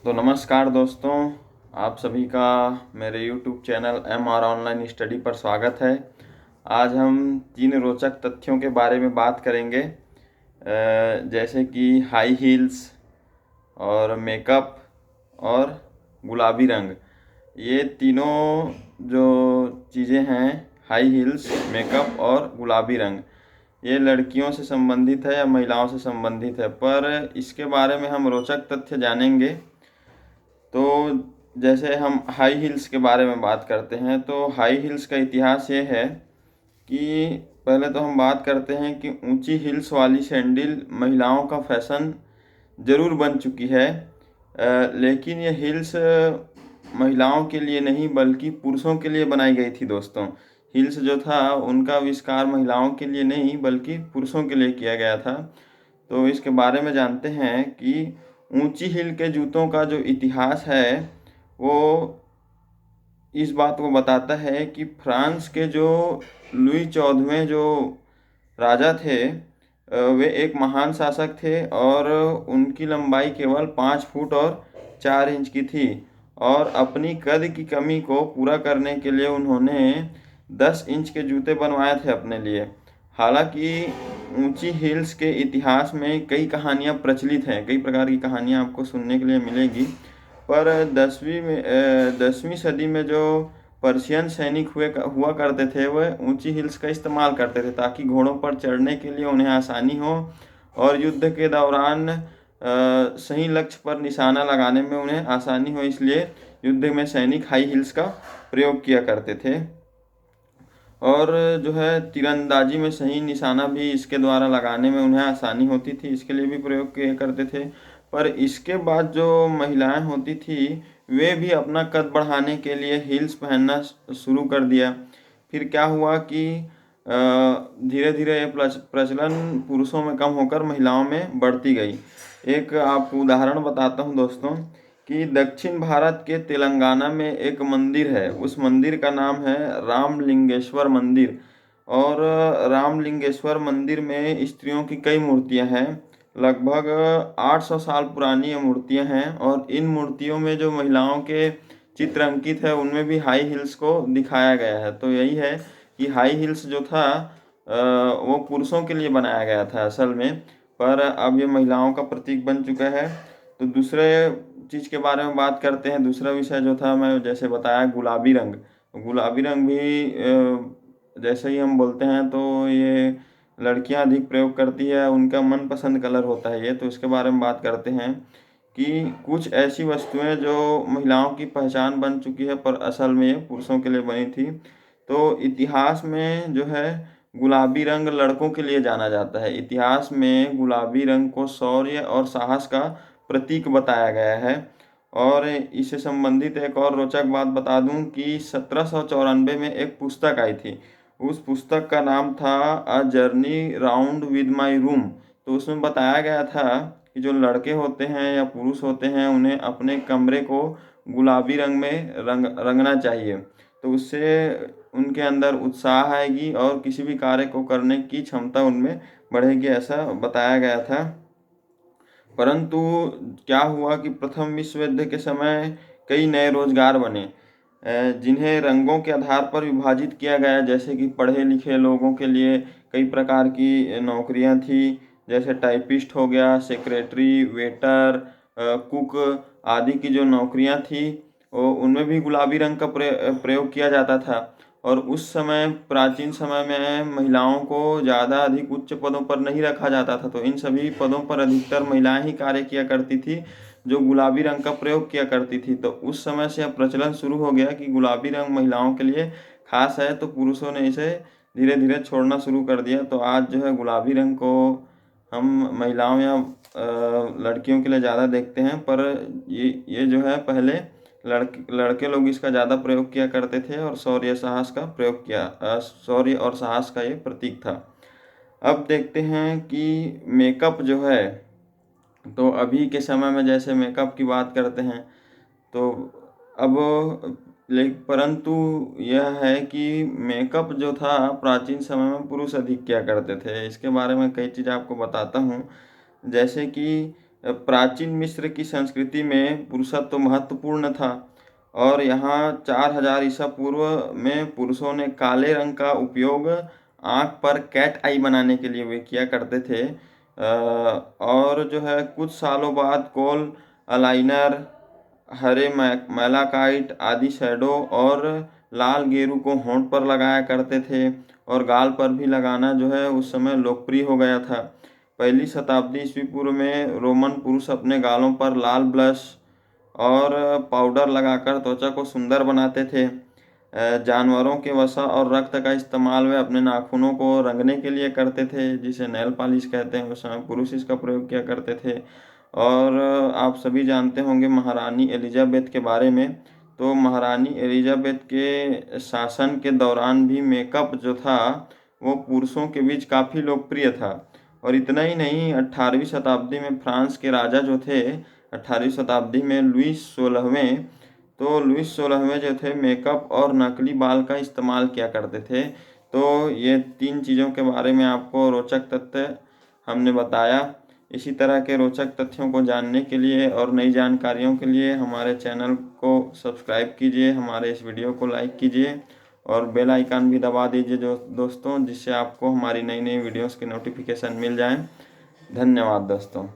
तो नमस्कार दोस्तों, आप सभी का मेरे YouTube channel MR online study पर स्वागत है। आज हम 3 रोचक तथ्यों के बारे में बात करेंगे, जैसे कि हाई हील्स और मेकअप और गुलाबी रंग। ये तीनों जो चीज़ें हैं, हाई हील्स, मेकअप और गुलाबी रंग, ये लड़कियों से संबंधित है या महिलाओं से संबंधित है, पर इसके बारे में हम रोचक तथ्य जानेंगे। तो जैसे हम हाई हील्स के बारे में बात करते हैं, तो हाई हील्स का इतिहास ये है कि पहले तो हम बात करते हैं कि ऊंची हील्स वाली सैंडल महिलाओं का फैशन ज़रूर बन चुकी है, लेकिन ये हील्स महिलाओं के लिए नहीं बल्कि पुरुषों के लिए बनाई गई थी दोस्तों। हील्स जो था उनका आविष्कार महिलाओं के लिए नहीं बल्कि पुरुषों के लिए किया गया था। तो इसके बारे में जानते हैं कि ऊंची हील के जूतों का जो इतिहास है वो इस बात को बताता है कि फ्रांस के जो लुई 14वें जो राजा थे, वे एक महान शासक थे और उनकी लंबाई केवल 5 फुट और 4 इंच की थी। और अपनी कद की कमी को पूरा करने के लिए उन्होंने 10 इंच के जूते बनवाए थे अपने लिए। हालांकि ऊंची हील्स के इतिहास में कई कहानियां प्रचलित हैं, कई प्रकार की कहानियां आपको सुनने के लिए मिलेगी। पर 10वीं सदी में जो पर्शियन सैनिक हुआ करते थे, वह ऊंची हिल्स का इस्तेमाल करते थे ताकि घोड़ों पर चढ़ने के लिए उन्हें आसानी हो और युद्ध के दौरान सही लक्ष्य पर निशाना लगाने में उन्हें आसानी हो, इसलिए युद्ध में सैनिक हाई हिल्स का प्रयोग किया करते थे। और जो है तीरंदाजी में सही निशाना भी इसके द्वारा लगाने में उन्हें आसानी होती थी, इसके लिए भी प्रयोग किया करते थे। पर इसके बाद जो महिलाएं होती थी, वे भी अपना कद बढ़ाने के लिए हील्स पहनना शुरू कर दिया। फिर क्या हुआ कि धीरे धीरे ये प्रचलन पुरुषों में कम होकर महिलाओं में बढ़ती गई। एक आपको उदाहरण बताता हूँ दोस्तों कि दक्षिण भारत के तेलंगाना में एक मंदिर है। उस मंदिर का नाम है रामलिंगेश्वर मंदिर। और रामलिंगेश्वर मंदिर में स्त्रियों की कई मूर्तियां हैं। लगभग 800 साल पुरानी ये मूर्तियां हैं और इन मूर्तियों में जो महिलाओं के चित्र अंकित है उनमें भी हाई हिल्स को दिखाया गया है। तो यही है कि हाई हिल्स जो था वो पुरुषों के लिए बनाया गया था असल में, पर अब ये महिलाओं का प्रतीक बन चुका है। तो दूसरे चीज़ के बारे में बात करते हैं। दूसरा विषय जो था, मैं जैसे बताया, गुलाबी रंग। गुलाबी रंग भी जैसे ही हम बोलते हैं तो ये लड़कियां अधिक प्रयोग करती है, उनका मनपसंद कलर होता है ये। तो इसके बारे में बात करते हैं कि कुछ ऐसी वस्तुएं जो महिलाओं की पहचान बन चुकी है पर असल में ये पुरुषों के लिए बनी थी। तो इतिहास में जो है गुलाबी रंग लड़कों के लिए जाना जाता है। इतिहास में गुलाबी रंग को शौर्य और साहस का प्रतीक बताया गया है। और इससे संबंधित एक और रोचक बात बता दूं कि 1794 में एक पुस्तक आई थी। उस पुस्तक का नाम था a journey round with my room. तो उसमें बताया गया था कि जो लड़के होते हैं या पुरुष होते हैं, उन्हें अपने कमरे को गुलाबी रंग में रंगना चाहिए। तो उससे उनके अंदर उत्साह आएगी और किसी भी कार्य को करने की क्षमता उनमें बढ़ेगी, ऐसा बताया गया था। परंतु क्या हुआ कि प्रथम विश्व युद्ध के समय कई नए रोजगार बने, जिन्हें रंगों के आधार पर विभाजित किया गया। जैसे कि पढ़े लिखे लोगों के लिए कई प्रकार की नौकरियां थी, जैसे टाइपिस्ट हो गया, सेक्रेटरी, वेटर, कुक आदि की जो नौकरियां थी, उनमें भी गुलाबी रंग का प्रयोग किया जाता था। और उस समय, प्राचीन समय में, महिलाओं को ज़्यादा अधिक उच्च पदों पर नहीं रखा जाता था। तो इन सभी पदों पर अधिकतर महिलाएं ही कार्य किया करती थी जो गुलाबी रंग का प्रयोग किया करती थी। तो उस समय से अब प्रचलन शुरू हो गया कि गुलाबी रंग महिलाओं के लिए खास है, तो पुरुषों ने इसे धीरे धीरे छोड़ना शुरू कर दिया। तो आज जो है गुलाबी रंग को हम महिलाओं या लड़कियों के लिए ज़्यादा देखते हैं। पर ये जो है पहले लड़के लोग इसका ज़्यादा प्रयोग किया करते थे और शौर्य साहस का प्रयोग किया, शौर्य और साहस का ये प्रतीक था। अब देखते हैं कि मेकअप जो है, तो अभी के समय में जैसे मेकअप की बात करते हैं, तो अब परंतु यह है कि मेकअप जो था प्राचीन समय में पुरुष अधिक किया करते थे। इसके बारे में कई चीज़ आपको बताता हूँ। जैसे कि प्राचीन मिस्र की संस्कृति में पुरुषत्व महत्वपूर्ण था और यहाँ 4000 ईसा पूर्व में पुरुषों ने काले रंग का उपयोग आँख पर कैट आई बनाने के लिए वे किया करते थे। और जो है कुछ सालों बाद कोल अलाइनर, हरे मैलाकाइट आदि शैडो और लाल गेरू को होंठ पर लगाया करते थे और गाल पर भी लगाना जो है उस समय लोकप्रिय हो गया था। पहली शताब्दी ईस्वी पूर्व में रोमन पुरुष अपने गालों पर लाल ब्लश और पाउडर लगाकर त्वचा को सुंदर बनाते थे। जानवरों के वसा और रक्त का इस्तेमाल वे अपने नाखूनों को रंगने के लिए करते थे, जिसे नेल पॉलिश कहते हैं। उस समय पुरुष इसका प्रयोग किया करते थे। और आप सभी जानते होंगे महारानी एलिजाबेथ के बारे में। तो महारानी एलिजाबेथ के शासन के दौरान भी मेकअप जो था वो पुरुषों के बीच काफ़ी लोकप्रिय था। और इतना ही नहीं, 18वीं शताब्दी में फ्रांस के राजा जो थे, 18वीं शताब्दी में लुईस 16वें, तो लुईस 16वें जो थे मेकअप और नकली बाल का इस्तेमाल किया करते थे। तो ये 3 चीज़ों के बारे में आपको रोचक तथ्य हमने बताया। इसी तरह के रोचक तथ्यों को जानने के लिए और नई जानकारियों के लिए हमारे चैनल को सब्सक्राइब कीजिए, हमारे इस वीडियो को लाइक कीजिए और बेल आइकन भी दबा दीजिए जो दोस्तों, जिससे आपको हमारी नई नई वीडियोस के नोटिफिकेशन मिल जाएं। धन्यवाद दोस्तों।